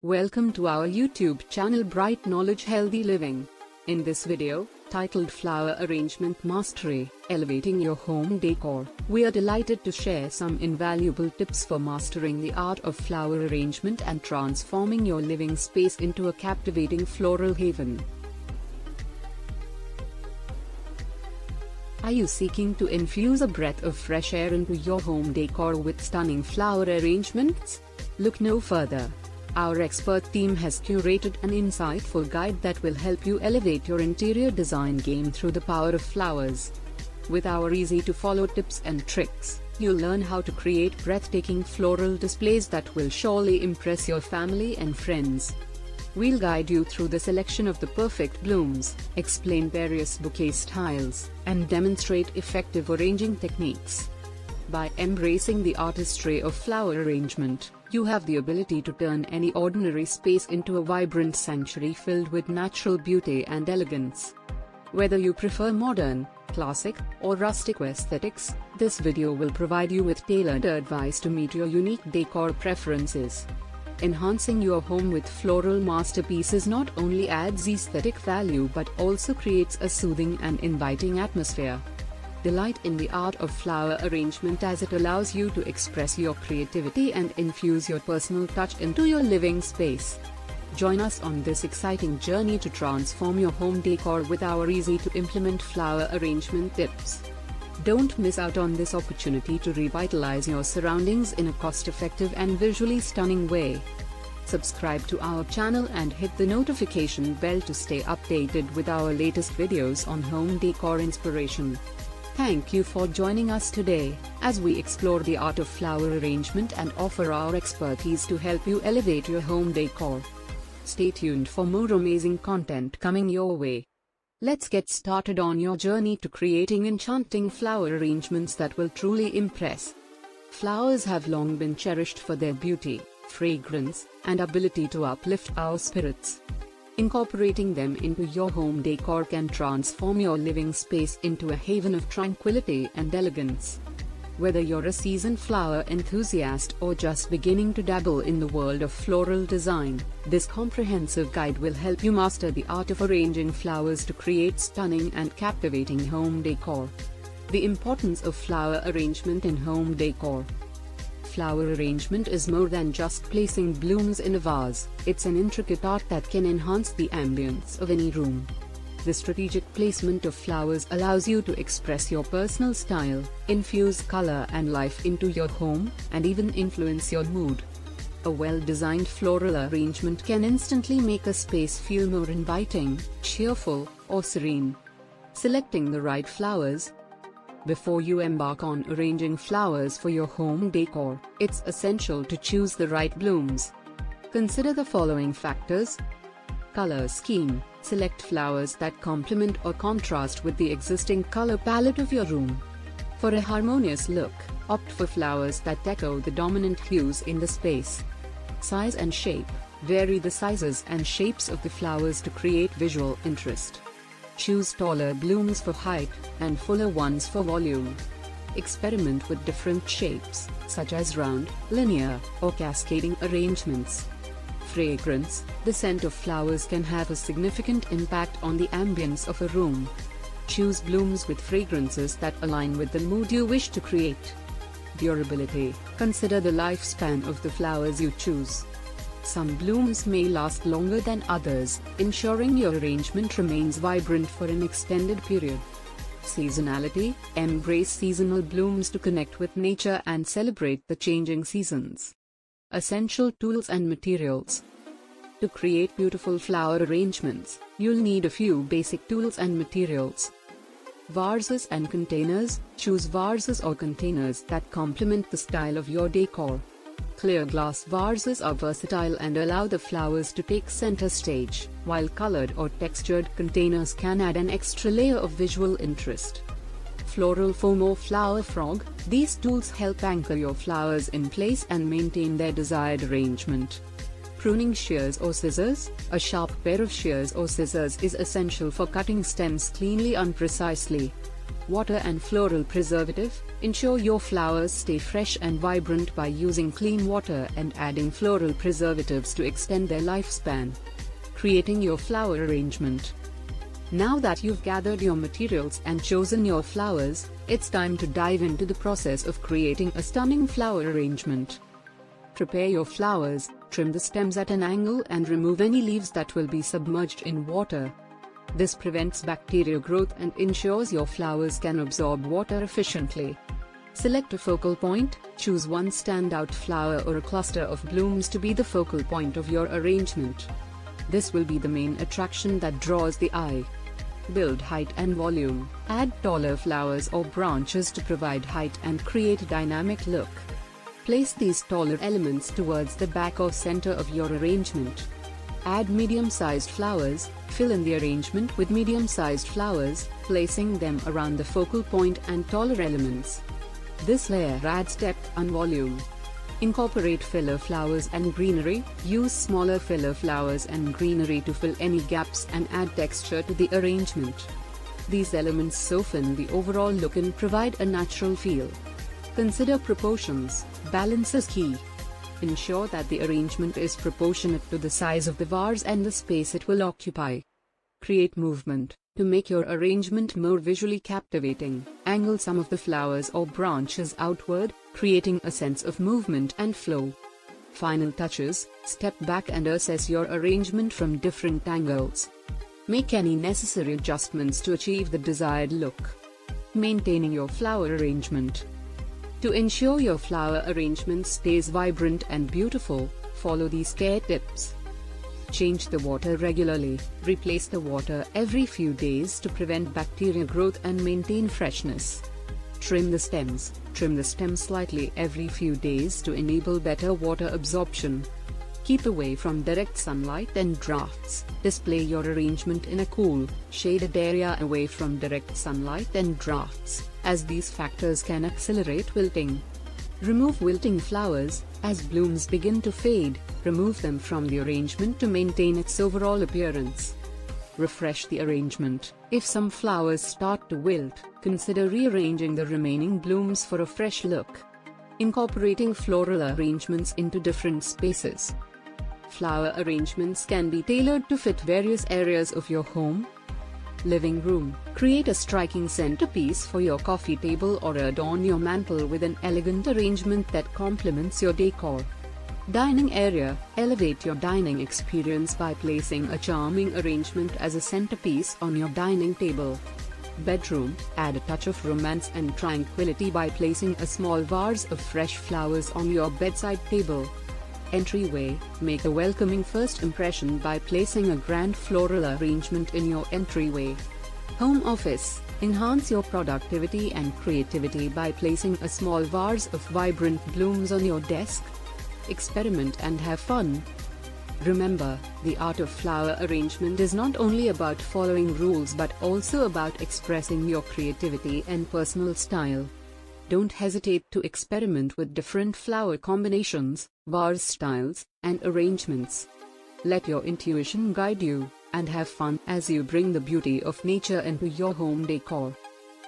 Welcome to our YouTube channel Brightknowledge-Healthy Living. In this video, titled Flower Arrangement Mastery, Elevating Your Home Decor, we are delighted to share some invaluable tips for mastering the art of flower arrangement and transforming your living space into a captivating floral haven. Are you seeking to infuse a breath of fresh air into your home decor with stunning flower arrangements? Look no further. Our expert team has curated an insightful guide that will help you elevate your interior design game through the power of flowers. With our easy-to-follow tips and tricks, you'll learn how to create breathtaking floral displays that will surely impress your family and friends. We'll guide you through the selection of the perfect blooms, explain various bouquet styles, and demonstrate effective arranging techniques. By embracing the artistry of flower arrangement, you have the ability to turn any ordinary space into a vibrant sanctuary filled with natural beauty and elegance. Whether you prefer modern, classic, or rustic aesthetics, this video will provide you with tailored advice to meet your unique decor preferences. Enhancing your home with floral masterpieces not only adds aesthetic value but also creates a soothing and inviting atmosphere. Delight in the art of flower arrangement as it allows you to express your creativity and infuse your personal touch into your living space. Join us on this exciting journey to transform your home decor with our easy-to-implement flower arrangement tips. Don't miss out on this opportunity to revitalize your surroundings in a cost-effective and visually stunning way. Subscribe to our channel and hit the notification bell to stay updated with our latest videos on home decor inspiration. Thank you for joining us today, as we explore the art of flower arrangement and offer our expertise to help you elevate your home decor. Stay tuned for more amazing content coming your way. Let's get started on your journey to creating enchanting flower arrangements that will truly impress. Flowers have long been cherished for their beauty, fragrance, and ability to uplift our spirits. Incorporating them into your home decor can transform your living space into a haven of tranquility and elegance. Whether you're a seasoned flower enthusiast or just beginning to dabble in the world of floral design, this comprehensive guide will help you master the art of arranging flowers to create stunning and captivating home decor. The importance of flower arrangement in home decor. Flower arrangement is more than just placing blooms in a vase, it's an intricate art that can enhance the ambience of any room. The strategic placement of flowers allows you to express your personal style, infuse color and life into your home, and even influence your mood. A well-designed floral arrangement can instantly make a space feel more inviting, cheerful, or serene. Selecting the right flowers. Before you embark on arranging flowers for your home decor, it's essential to choose the right blooms. Consider the following factors. Color scheme. Select flowers that complement or contrast with the existing color palette of your room. For a harmonious look, opt for flowers that echo the dominant hues in the space. Size and shape. Vary the sizes and shapes of the flowers to create visual interest. Choose taller blooms for height, and fuller ones for volume. Experiment with different shapes, such as round, linear, or cascading arrangements. Fragrance. The scent of flowers can have a significant impact on the ambience of a room. Choose blooms with fragrances that align with the mood you wish to create. Durability. Consider the lifespan of the flowers you choose. Some blooms may last longer than others, ensuring your arrangement remains vibrant for an extended period. Seasonality. Embrace seasonal blooms to connect with nature and celebrate the changing seasons. Essential tools and materials. To create beautiful flower arrangements, you'll need a few basic tools and materials. Vases and containers. Choose vases or containers that complement the style of your decor. Clear glass vases are versatile and allow the flowers to take center stage, while colored or textured containers can add an extra layer of visual interest. Floral foam or flower frog. These tools help anchor your flowers in place and maintain their desired arrangement. Pruning shears or scissors. A sharp pair of shears or scissors is essential for cutting stems cleanly and precisely. Water and floral preservative. Ensure your flowers stay fresh and vibrant by using clean water and adding floral preservatives to extend their lifespan. Creating your flower arrangement. Now that you've gathered your materials and chosen your flowers, it's time to dive into the process of creating a stunning flower arrangement. Prepare your flowers, trim the stems at an angle and remove any leaves that will be submerged in water. This prevents bacteria growth and ensures your flowers can absorb water efficiently. Select a focal point. Choose one standout flower or a cluster of blooms to be the focal point of your arrangement. This will be the main attraction that draws the eye. Build height and volume. Add taller flowers or branches to provide height and create a dynamic look. Place these taller elements towards the back or center of your arrangement. Add medium-sized flowers. Fill in the arrangement with medium-sized flowers, placing them around the focal point and taller elements. This layer adds depth and volume. Incorporate filler flowers and greenery. Use smaller filler flowers and greenery to fill any gaps and add texture to the arrangement. These elements soften the overall look and provide a natural feel. Consider proportions. Balance is key. Ensure that the arrangement is proportionate to the size of the vase and the space it will occupy. Create movement. To make your arrangement more visually captivating, angle some of the flowers or branches outward, creating a sense of movement and flow. Final touches. Step back and assess your arrangement from different angles. Make any necessary adjustments to achieve the desired look. Maintaining your flower arrangement. To ensure your flower arrangement stays vibrant and beautiful, follow these care tips. Change the water regularly. Replace the water every few days to prevent bacteria growth and maintain freshness. Trim the stems. Trim the stems slightly every few days to enable better water absorption. Keep away from direct sunlight and drafts. Display your arrangement in a cool, shaded area away from direct sunlight and drafts, as these factors can accelerate wilting. Remove wilting flowers. As blooms begin to fade, remove them from the arrangement to maintain its overall appearance. Refresh the arrangement. If some flowers start to wilt, consider rearranging the remaining blooms for a fresh look. Incorporating floral arrangements into different spaces. Flower arrangements can be tailored to fit various areas of your home. Living room. Create a striking centerpiece for your coffee table or adorn your mantel with an elegant arrangement that complements your decor. Dining area. Elevate your dining experience by placing a charming arrangement as a centerpiece on your dining table. Bedroom. Add a touch of romance and tranquility by placing a small vase of fresh flowers on your bedside table. Entryway. Make a welcoming first impression by placing a grand floral arrangement in your entryway. Home office. Enhance your productivity and creativity by placing a small vase of vibrant blooms on your desk. Experiment and have fun. Remember, the art of flower arrangement is not only about following rules but also about expressing your creativity and personal style. Don't hesitate to experiment with different flower combinations, vase styles, and arrangements. Let your intuition guide you, and have fun as you bring the beauty of nature into your home decor.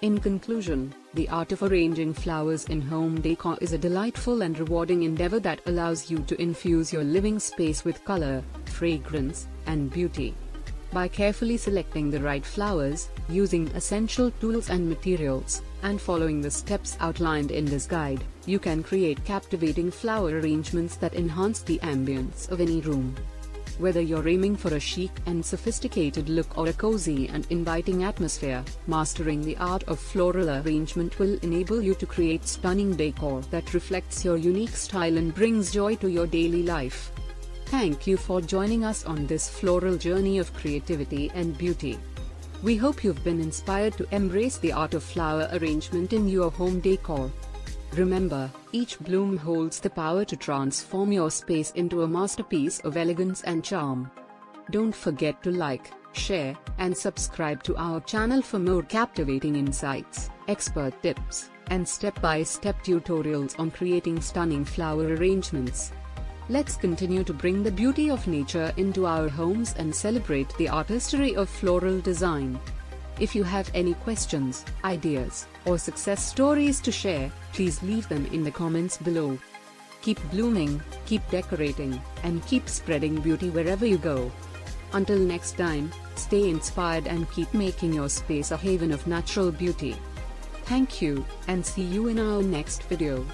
In conclusion, the art of arranging flowers in home decor is a delightful and rewarding endeavor that allows you to infuse your living space with color, fragrance, and beauty. By carefully selecting the right flowers, using essential tools and materials, and following the steps outlined in this guide, you can create captivating flower arrangements that enhance the ambience of any room. Whether you're aiming for a chic and sophisticated look or a cozy and inviting atmosphere, mastering the art of floral arrangement will enable you to create stunning decor that reflects your unique style and brings joy to your daily life. Thank you for joining us on this floral journey of creativity and beauty. We hope you've been inspired to embrace the art of flower arrangement in your home decor. Remember, each bloom holds the power to transform your space into a masterpiece of elegance and charm. Don't forget to like, share, and subscribe to our channel for more captivating insights, expert tips, and step-by-step tutorials on creating stunning flower arrangements. Let's continue to bring the beauty of nature into our homes and celebrate the artistry of floral design. If you have any questions, ideas, or success stories to share, please leave them in the comments below. Keep blooming, keep decorating, and keep spreading beauty wherever you go. Until next time, stay inspired and keep making your space a haven of natural beauty. Thank you, and see you in our next video.